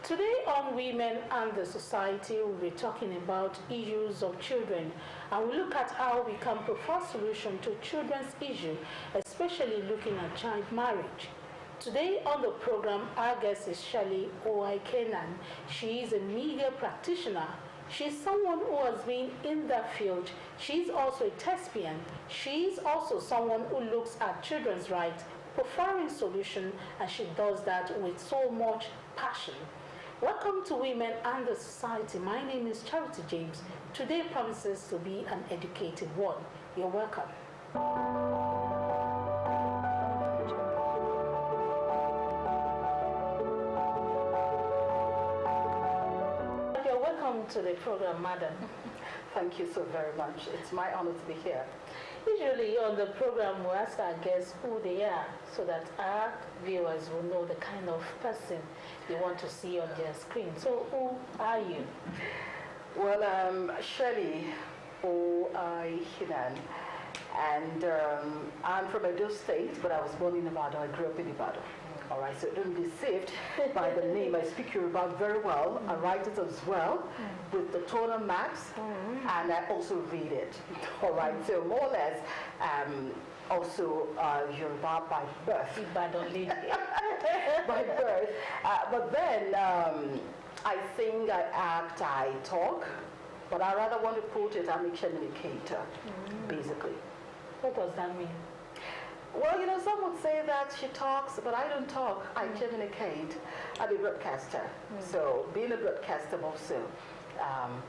Today on Women and the Society, we'll be talking about issues of children, and we'll look at how we can provide solution to children's issue, especially looking at child marriage. Today on the program, our guest is SHIRLEY OAIKHENAN. She is a media practitioner. She's someone who has been in that field. She's also a thespian. She's also someone who looks at children's rights, providing solution, and she does that with so much passion. Welcome to Women and the Society. My name is Charity James. Today promises to be an educated one. You're welcome. You're welcome to the program, madam. Thank you so very much. It's my honor to be here. Usually on the program, we ask our guests who they are so that our viewers will know the kind of person they want to see on their screen. So who are you? Well, SHIRLEY OAIKHENAN, and I'm from Edo State, but I was born in Ibadan. I grew up in Ibadan. All right, so don't be deceived by the name. I speak Yoruba very well. I write it as well with the tonal marks, and I also read it. All right, so more or less, also Yoruba by birth. Ibadan lady. By birth. But then I sing, I act, I talk, but I rather want to put it, I'm a communicator, basically. What does that mean? Well, you know, some would say that she talks, but I don't talk. I communicate. I'm a broadcaster. So being a broadcaster, I'm also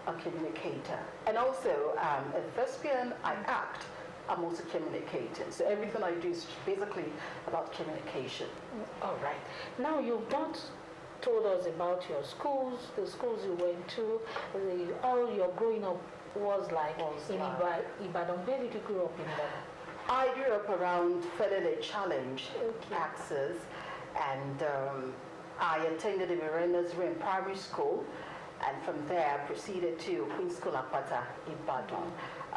a communicator. And also a thespian, I act. I'm also communicating. So everything I do is basically about communication. All right. Now you've not told us about your schools, the schools you went to, how your growing up was like in Ibadan. Where did you grow up in Ibadan? I grew up around Federal Challenge access, and I attended the Verena's Room Primary School, and from there I proceeded to Queen's School Apata in Ibadan.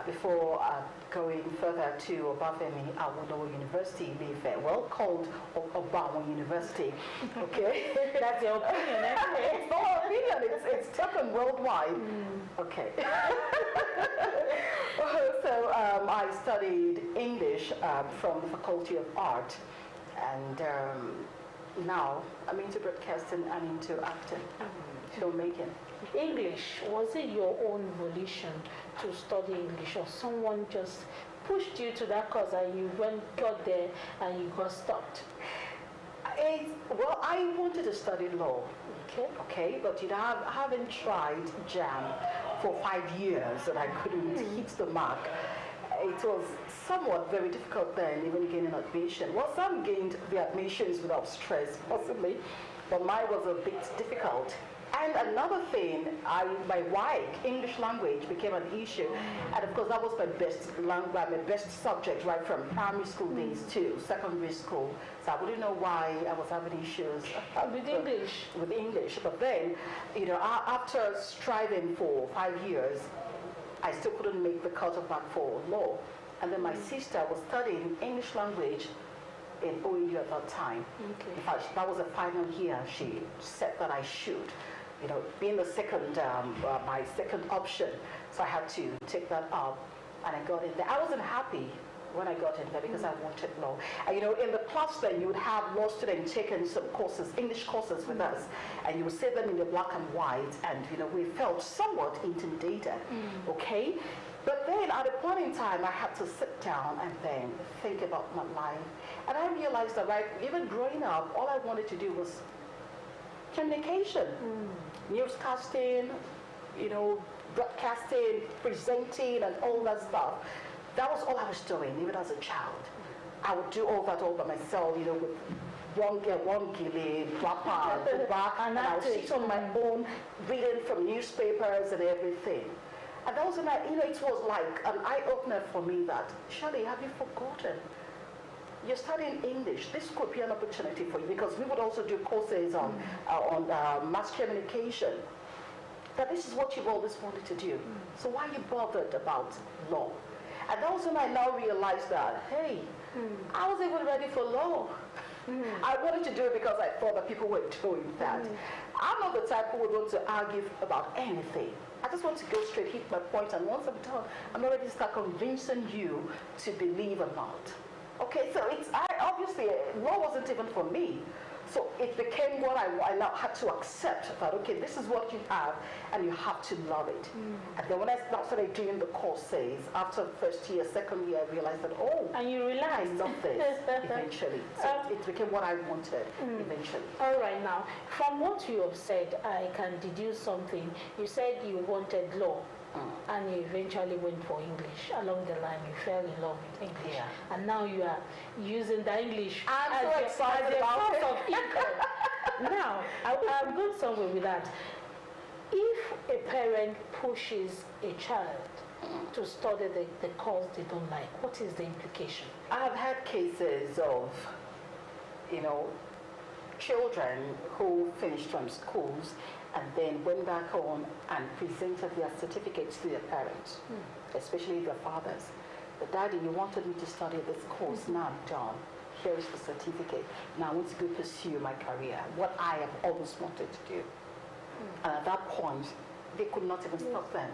Before going further to Obafemi Awolowo University in Ife, well called Obama University. Okay, that's your opinion. It's not my opinion. It's taken worldwide. Okay. So I studied English from the Faculty of Art, and now I'm into broadcasting and into acting, filmmaking. English, was it your own volition to study English, or someone just pushed you to that course and you got there and you got stopped? Well, I wanted to study law. Okay, but you know, I haven't tried JAM for 5 years and I couldn't hit the mark. It was somewhat very difficult then, even gaining admission. Well, some gained the admissions without stress, possibly, but mine was a bit difficult. And another thing, my WAIC, English language, became an issue. And of course, that was my best language, my best subject, right from primary school days to secondary school. So I wouldn't know why I was having issues with English. With English. But then, you know, after striving for 5 years, I still couldn't make the cut back for law. And then my sister was studying English language in OAU at that time. In fact, that was the final year. She said that I should, you know, being the second, my second option. So I had to take that up, and I got in there. I wasn't happy when I got in there because I wanted law. And you know, in the class then you would have law students taking some courses, English courses with us, and you would see them in the black and white, and you know, we felt somewhat intimidated. Okay? But then at a point in time, I had to sit down and then think about my life. And I realized that, right, even growing up, all I wanted to do was communication, newscasting, you know, broadcasting, presenting, and all that stuff. That was all I was doing, even as a child. I would do all that all by myself, you know, with one gilly, and I would sit on my own, reading from newspapers and everything. And that was, you know, it was like an eye-opener for me that, SHIRLEY, have you forgotten? You're studying English. This could be an opportunity for you, because we would also do courses on mass communication. That this is what you've always wanted to do. So why are you bothered about law? And that was when I now realized that, hey, I was even ready for law. I wanted to do it because I thought that people were doing that. I'm not the type who would want to argue about anything. I just want to go straight, hit my point, and once I'm done, I'm not ready to start convincing you to believe or not. Okay, so obviously, law wasn't even for me. So it became what I now had to accept that, okay, this is what you have, and you have to love it. And then when I started doing the courses, after first year, second year, I realized that, and you realized I love this eventually. So it became what I wanted eventually. All right, now, from what you have said, I can deduce something. You said you wanted law. And you eventually went for English. Along the line, you fell in love with English. Yeah. And now you are using the English as so excited about source of income. Now, I'm going somewhere with that. If a parent pushes a child to study the course they don't like, what is the implication? I've had cases of, children who finished from schools and then went back home and presented their certificates to their parents, especially their fathers. But Daddy, you wanted me to study this course, now I'm done. Here is the certificate. Now I want to go pursue my career, what I have always wanted to do. And at that point, they could not even stop them.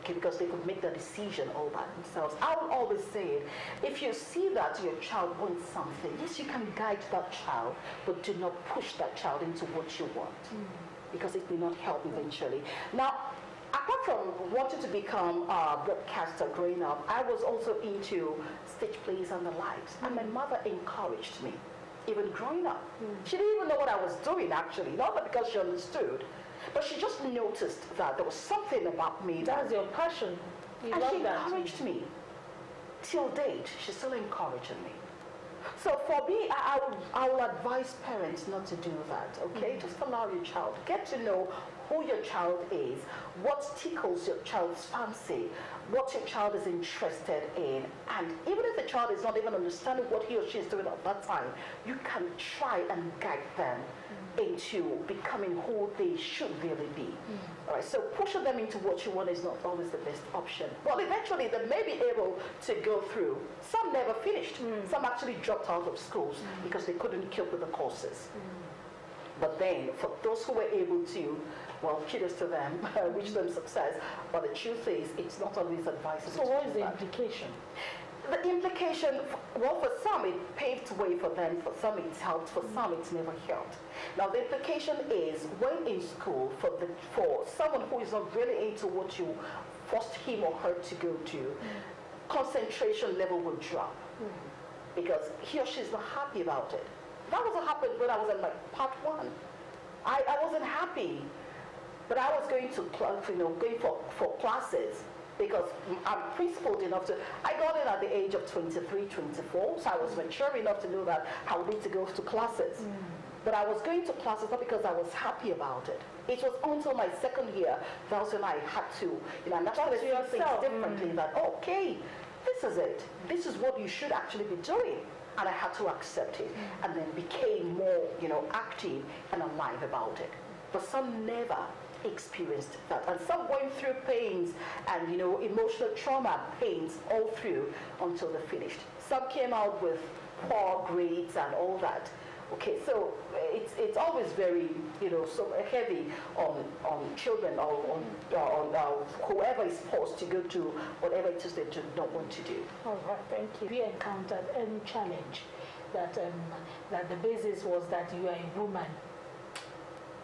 Okay, because they could make the decision all by themselves. I will always say it, if you see that your child wants something, yes, you can guide that child, but do not push that child into what you want. Because it may not help eventually. Now, apart from wanting to become a broadcaster growing up, I was also into stage plays and the likes. And my mother encouraged me, even growing up. She didn't even know what I was doing, actually. Not that because she understood, but she just noticed that there was something about me. That's your passion. And she encouraged me. Till date, she's still encouraging me. So for me, I will advise parents not to do that, okay? Just allow your child. Get to know who your child is, what tickles your child's fancy, what your child is interested in. And even if the child is not even understanding what he or she is doing at that time, you can try and guide them into becoming who they should really be. All right, so pushing them into what you want is not always the best option. Well, eventually they may be able to go through. Some never finished. Some actually dropped out of schools because they couldn't cope with the courses. But then, for those who were able to, well, kudos to them, reach them success. But the truth is, it's not always advisable. So what is the implication? The implication, well, for some it paved way for them, for some it's helped, for some it's never helped. Now the implication is when in school, for someone who is not really into what you forced him or her to go to, concentration level will drop because he or she is not happy about it. That was what happened when I was in part one. I wasn't happy, but I was going to going for classes. Because I'm principled enough to, I got in at the age of 23, 24, so I was mature enough to know that I would need to go to classes. But I was going to classes not because I was happy about it. It was until my second year that was when I had to, and I started seeing things differently that, okay, this is it. This is what you should actually be doing. And I had to accept it and then became more, active and alive about it. But some never experienced that, and some went through pains and emotional trauma pains all through until they finished. Some came out with poor grades and all that. Okay, so it's always very so heavy on children or on whoever is forced to go to whatever it is they do not want to do. All right, thank you. Have you encountered any challenge that the basis was that you are a woman?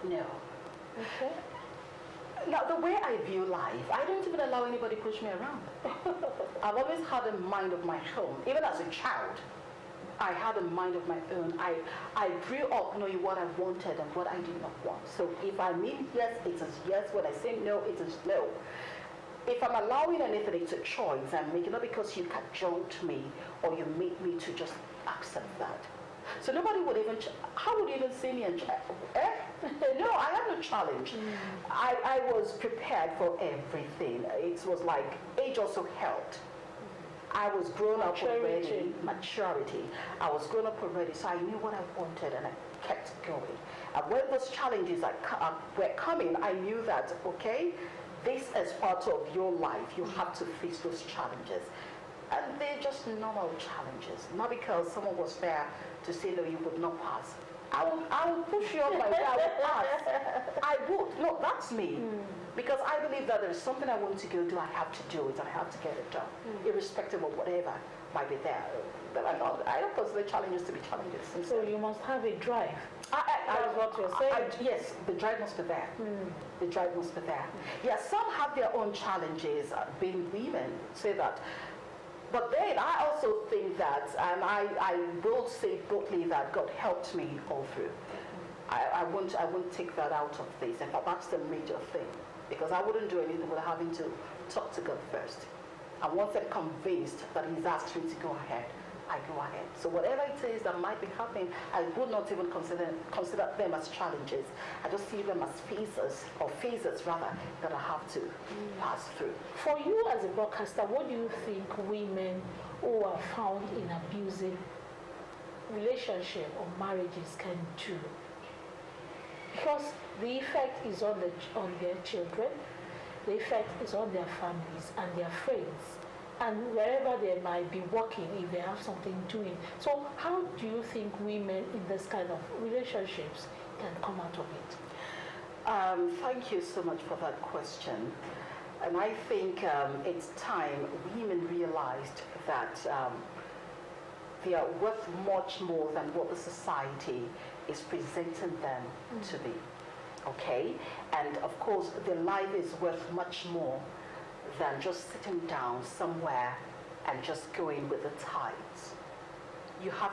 No. Okay. Now, the way I view life, I don't even allow anybody to push me around. I've always had a mind of my own. Even as a child, I had a mind of my own. I grew up knowing what I wanted and what I did not want. So if I mean yes, it is yes. When I say no, it is no. If I'm allowing anything, it's a choice I'm making, not because you cajoled me or you made me to just accept that. So nobody would even, how would you even see me and no, I had no challenge. I was prepared for everything. It was like age also helped. I was grown up already, maturity. I was grown up already, so I knew what I wanted and I kept going. And when those challenges were coming, I knew that, okay, this is part of your life. You have to face those challenges. And they're just normal challenges, not because someone was there to say, no, you would not pass. I will push you on my way, I will pass. I would. No, that's me. Because I believe that there's something I want to go do, I have to do it, and I have to get it done, irrespective of whatever might be there. But I don't consider challenges to be challenges. So you must have a drive. That's what you're saying. Yes, the drive must be there. The drive must be there. Yeah, some have their own challenges, being women, say that. But then I also think that, and I will say boldly that God helped me all through. I won't take that out of this. In fact, that's the major thing. Because I wouldn't do anything without having to talk to God first. And once I'm convinced that He's asked me to go ahead, I go ahead. So whatever it is that might be happening, I would not even consider them as challenges. I just see them as phases rather, that I have to pass through. For you as a broadcaster, what do you think women who are found in abusive relationship or marriages can do? Because the effect is on their children, the effect is on their families and their friends, and wherever they might be working if they have something doing. So how do you think women in this kind of relationships can come out of it? Thank you so much for that question. And I think it's time women realized that they are worth much more than what the society is presenting them to be. Okay? And of course, their life is worth much more than just sitting down somewhere and just going with the tides. You have